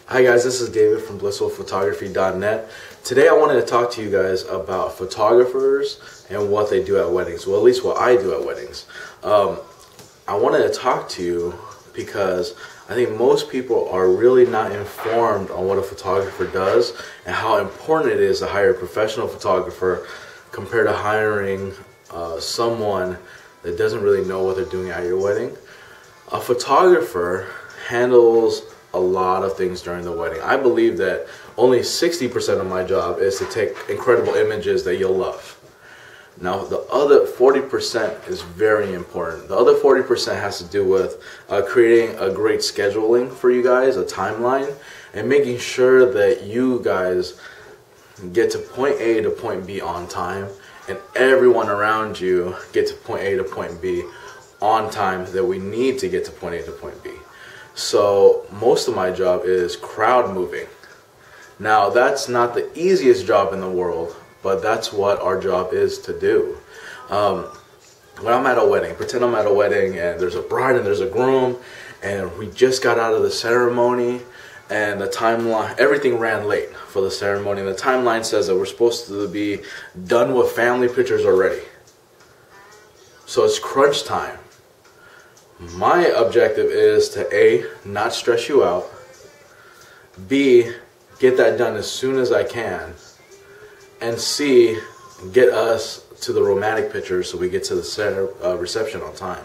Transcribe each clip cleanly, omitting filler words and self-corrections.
Hi guys, this is David from blissfulphotography.net. Today I wanted to talk to you guys about photographers and what they do at weddings. Well, at least what I do at weddings. I wanted to talk to you because I think most people are really not informed on what a photographer does and how important it is to hire a professional photographer compared to hiring someone that doesn't really know what they're doing at your wedding. A photographer handles a lot of things during the wedding. I believe that only 60% of my job is to take incredible images that you'll love. Now the other 40% is very important. The other 40% has to do with creating a great scheduling for you guys, a timeline, and making sure that you guys get to point A to point B on time, and everyone around you get to point A to point B on time that we need to get to point A to point B. So most of my job is crowd moving. Now that's not the easiest job in the world, but that's what our job is to do. When I'm at a wedding, pretend I'm at a wedding and there's a bride and there's a groom and we just got out of the ceremony and the timeline, everything ran late for the ceremony, and the timeline says that we're supposed to be done with family pictures already. So it's crunch time. My objective is to A, not stress you out, B, get that done as soon as I can, and C, get us to the romantic pictures so we get to the reception on time.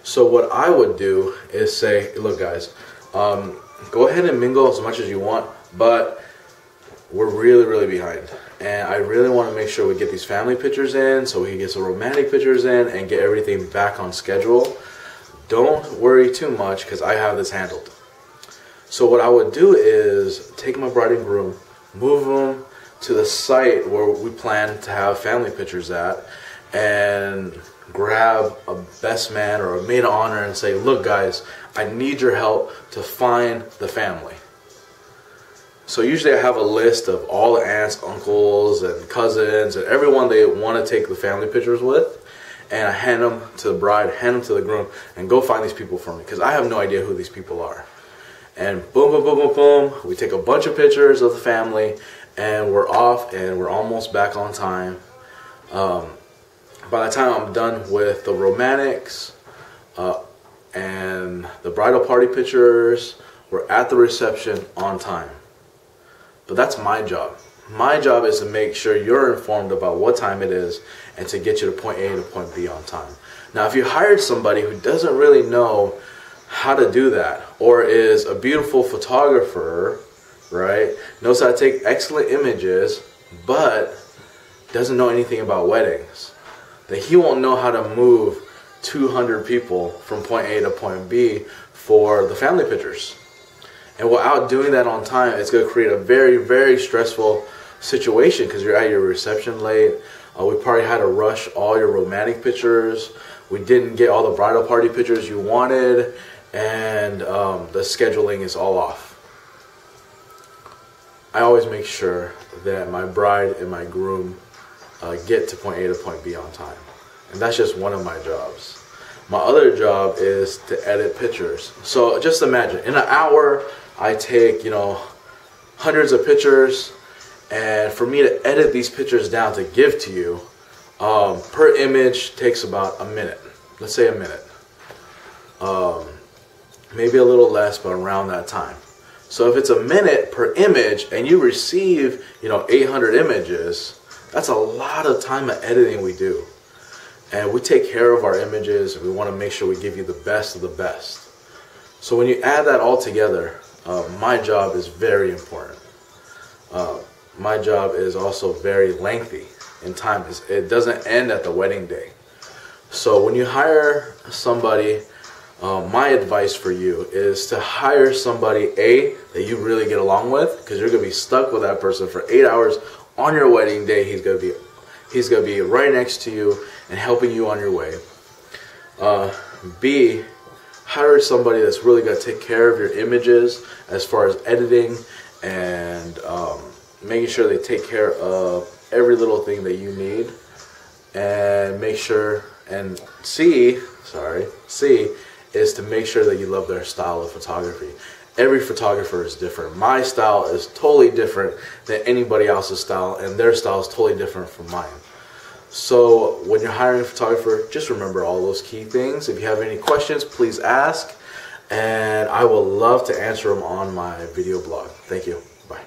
So what I would do is say, look guys, go ahead and mingle as much as you want, but we're really behind. And I really want to make sure we get these family pictures in so we can get some romantic pictures in and get everything back on schedule. Don't worry too much because I have this handled. So what I would do is take my bride and groom, move them to the site where we plan to have family pictures at, and grab a best man or a maid of honor and say, look guys, I need your help to find the family. So usually I have a list of all the aunts, uncles, and cousins, and everyone they want to take the family pictures with. And I hand them to the bride, hand them to the groom, and go find these people for me because I have no idea who these people are. And boom, boom, boom, boom, boom, we take a bunch of pictures of the family, and we're off, and we're almost back on time. By the time I'm done with the romantics and the bridal party pictures, we're at the reception on time. But that's my job. My job is to make sure you're informed about what time it is and to get you to point A to point B on time. Now, if you hired somebody who doesn't really know how to do that, or is a beautiful photographer, right, knows how to take excellent images, but doesn't know anything about weddings, then he won't know how to move 200 people from point A to point B for the family pictures. And without doing that on time, it's going to create a very stressful situation because you're at your reception late. We probably had to rush all your romantic pictures. We didn't get all the bridal party pictures you wanted, and the scheduling is all off. I always make sure that my bride and my groom get to point A to point B on time. And that's just one of my jobs. My other job is to edit pictures. So just imagine, in an hour, I take, hundreds of pictures, and for me to edit these pictures down to give to you, per image takes about a minute. Let's say a minute. Maybe a little less, but around that time. So if it's a minute per image and you receive, 800 images, that's a lot of time of editing we do. And we take care of our images, and we want to make sure we give you the best of the best. So when you add that all together, my job is very important. My job is also very lengthy in time. It doesn't end at the wedding day. So when you hire somebody, my advice for you is to hire somebody, A, that you really get along with, because you're going to be stuck with that person for 8 hours on your wedding day. He's going to be right next to you and helping you on your way. B, hire somebody that's really going to take care of your images as far as editing and making sure they take care of every little thing that you need, and make sure, and C is to make sure that you love their style of photography. every photographer is different. My style is totally different than anybody else's style, and their style is totally different from mine. So when you're hiring a photographer, just remember all those key things. If you have any questions, please ask, and I will love to answer them on my video blog. Thank you. Bye.